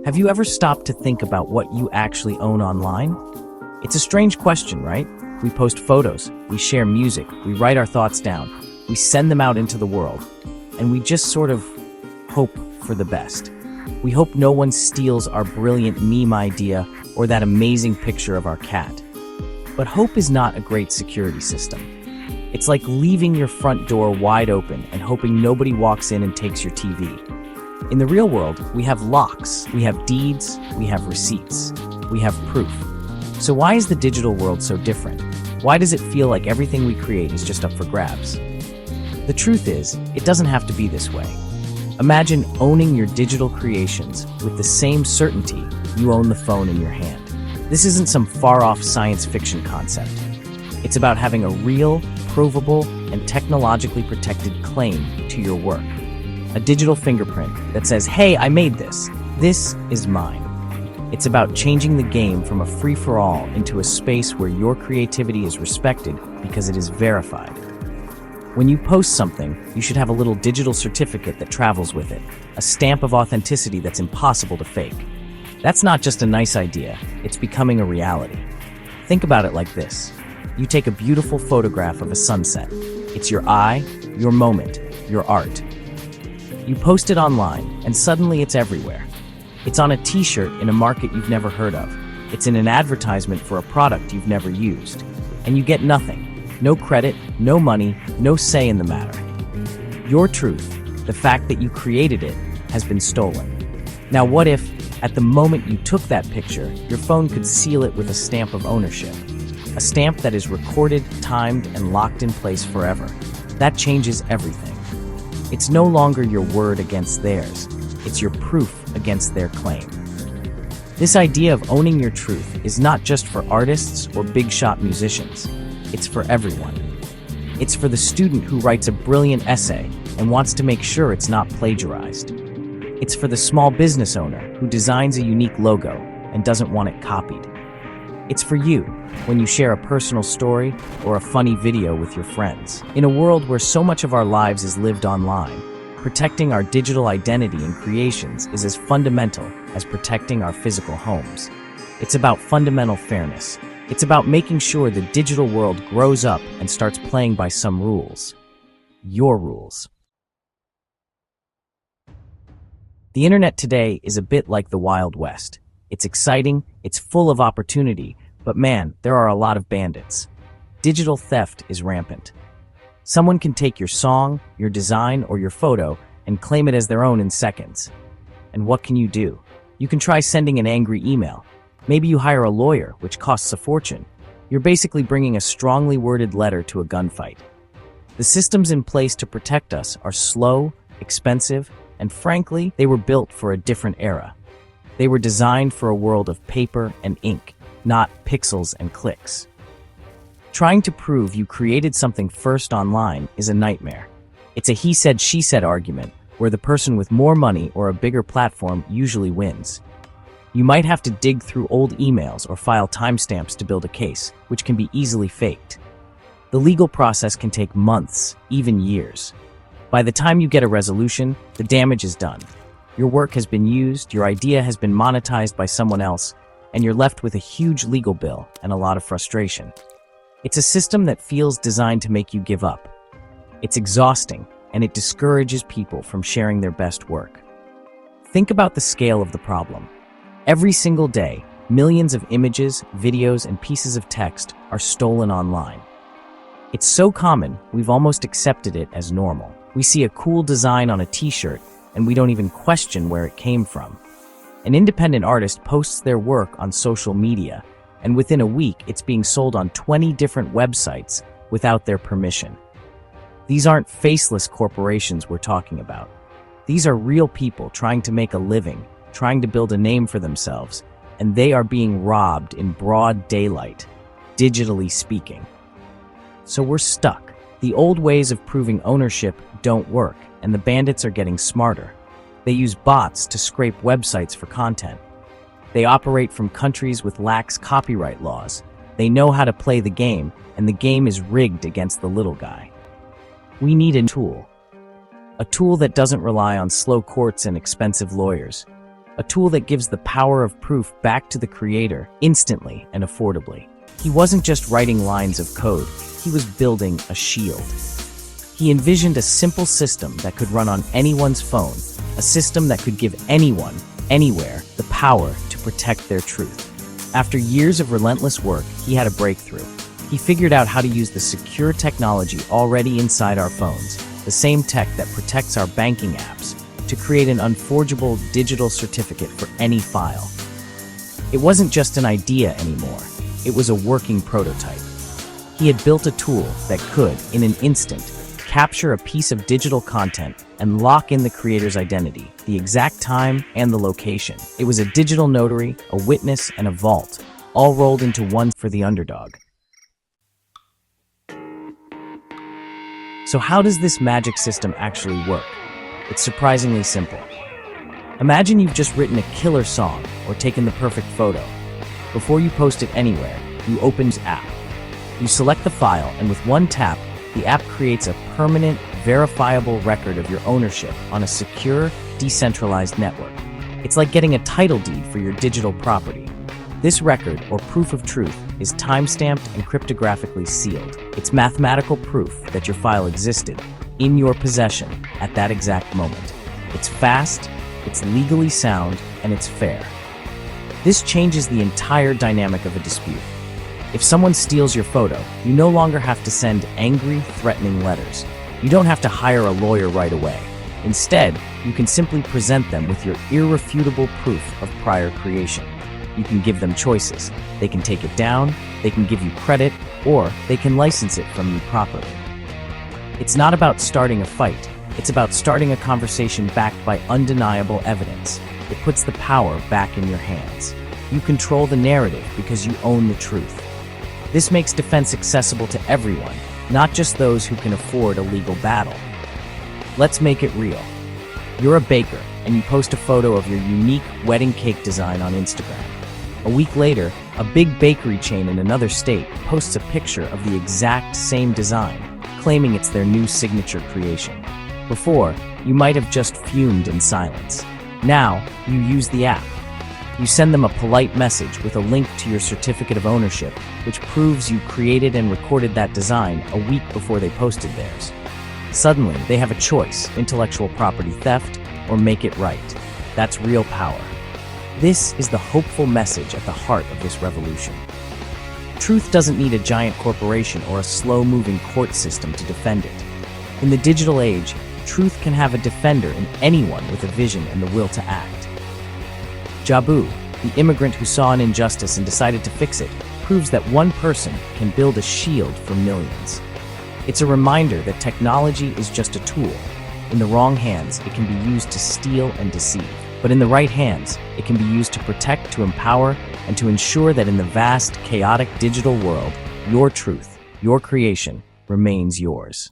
Have you ever stopped to think about what you actually own online? It's a strange question, right? We post photos, we share music, we write our thoughts down, we send them out into the world, and we just sort of hope for the best. We hope no one steals our brilliant meme idea or that amazing picture of our cat. But hope is not a great security system. It's like leaving your front door wide open and hoping nobody walks in and takes your TV. In the real world, we have locks, we have deeds, we have receipts, we have proof. So why is the digital world so different? Why does it feel like everything we create is just up for grabs? The truth is, it doesn't have to be this way. Imagine owning your digital creations with the same certainty you own the phone in your hand. This isn't some far-off science fiction concept. It's about having a real, provable, and technologically protected claim to your work. A digital fingerprint that says, hey, I made this. This is mine. It's about changing the game from a free-for-all into a space where your creativity is respected because it is verified. When you post something, you should have a little digital certificate that travels with it, a stamp of authenticity that's impossible to fake. That's not just a nice idea, it's becoming a reality. Think about it like this. You take a beautiful photograph of a sunset. It's your eye, your moment, your art. You post it online, and suddenly it's everywhere. It's on a t-shirt in a market you've never heard of. It's in an advertisement for a product you've never used. And you get nothing. No credit, no money, no say in the matter. Your truth, the fact that you created it, has been stolen. Now what if, at the moment you took that picture, your phone could seal it with a stamp of ownership? A stamp that is recorded, timed, and locked in place forever. That changes everything. It's no longer your word against theirs. It's your proof against their claim. This idea of owning your truth is not just for artists or big-shot musicians. It's for everyone. It's for the student who writes a brilliant essay and wants to make sure it's not plagiarized. It's for the small business owner who designs a unique logo and doesn't want it copied. It's for you when you share a personal story or a funny video with your friends. In a world where so much of our lives is lived online, protecting our digital identity and creations is as fundamental as protecting our physical homes. It's about fundamental fairness. It's about making sure the digital world grows up and starts playing by some rules. Your rules. The internet today is a bit like the Wild West. It's exciting, it's full of opportunity, but man, there are a lot of bandits. Digital theft is rampant. Someone can take your song, your design, or your photo and claim it as their own in seconds. And what can you do? You can try sending an angry email. Maybe you hire a lawyer, which costs a fortune. You're basically bringing a strongly worded letter to a gunfight. The systems in place to protect us are slow, expensive, and frankly, they were built for a different era. They were designed for a world of paper and ink, not pixels and clicks. Trying to prove you created something first online is a nightmare. It's a he said, she said argument, where the person with more money or a bigger platform usually wins. You might have to dig through old emails or file timestamps to build a case, which can be easily faked. The legal process can take months, even years. By the time you get a resolution, the damage is done. Your work has been used, your idea has been monetized by someone else, and you're left with a huge legal bill and a lot of frustration. It's a system that feels designed to make you give up. It's exhausting, and it discourages people from sharing their best work. Think about the scale of the problem. Every single day, millions of images, videos, and pieces of text are stolen online. It's so common, we've almost accepted it as normal. We see a cool design on a t-shirt, and we don't even question where it came from. An independent artist posts their work on social media, and within a week, it's being sold on 20 different websites without their permission. These aren't faceless corporations we're talking about. These are real people trying to make a living, trying to build a name for themselves, and they are being robbed in broad daylight, digitally speaking. So we're stuck. The old ways of proving ownership don't work, and the bandits are getting smarter. They use bots to scrape websites for content. They operate from countries with lax copyright laws. They know how to play the game, and the game is rigged against the little guy. We need a tool that doesn't rely on slow courts and expensive lawyers. a tool that gives the power of proof back to the creator instantly and affordably. He wasn't just writing lines of code, he was building a shield. He envisioned a simple system that could run on anyone's phone, a system that could give anyone, anywhere, the power to protect their truth. After years of relentless work, he had a breakthrough. He figured out how to use the secure technology already inside our phones, the same tech that protects our banking apps, to create an unforgeable digital certificate for any file. It wasn't just an idea anymore. It was a working prototype. He had built a tool that could, in an instant, capture a piece of digital content and lock in the creator's identity, the exact time, and the location. It was a digital notary, a witness, and a vault, all rolled into one for the underdog. So how does this magic system actually work? It's surprisingly simple. Imagine you've just written a killer song or taken the perfect photo. Before you post it anywhere, you open the app. You select the file, and with one tap, the app creates a permanent, verifiable record of your ownership on a secure, decentralized network. It's like getting a title deed for your digital property. This record, or proof of truth, is time-stamped and cryptographically sealed. It's mathematical proof that your file existed, in your possession, at that exact moment. It's fast, it's legally sound, and it's fair. This changes the entire dynamic of a dispute. If someone steals your photo, you no longer have to send angry, threatening letters. You don't have to hire a lawyer right away. Instead, you can simply present them with your irrefutable proof of prior creation. You can give them choices. They can take it down, they can give you credit, or they can license it from you properly. It's not about starting a fight. It's about starting a conversation backed by undeniable evidence. It puts the power back in your hands. You control the narrative because you own the truth. This makes defense accessible to everyone, not just those who can afford a legal battle. Let's make it real. You're a baker, and you post a photo of your unique wedding cake design on Instagram. A week later, a big bakery chain in another state posts a picture of the exact same design, claiming it's their new signature creation. Before, you might have just fumed in silence. Now, you use the app. You send them a polite message with a link to your certificate of ownership, which proves you created and recorded that design a week before they posted theirs. Suddenly, they have a choice: intellectual property theft or make it right. That's real power. This is the hopeful message at the heart of this revolution. Truth doesn't need a giant corporation or a slow-moving court system to defend it. In the digital age, truth can have a defender in anyone with a vision and the will to act. Jabu, the immigrant who saw an injustice and decided to fix it, proves that one person can build a shield for millions. It's a reminder that technology is just a tool. In the wrong hands, it can be used to steal and deceive. But in the right hands, it can be used to protect, to empower, and to ensure that in the vast, chaotic digital world, your truth, your creation, remains yours.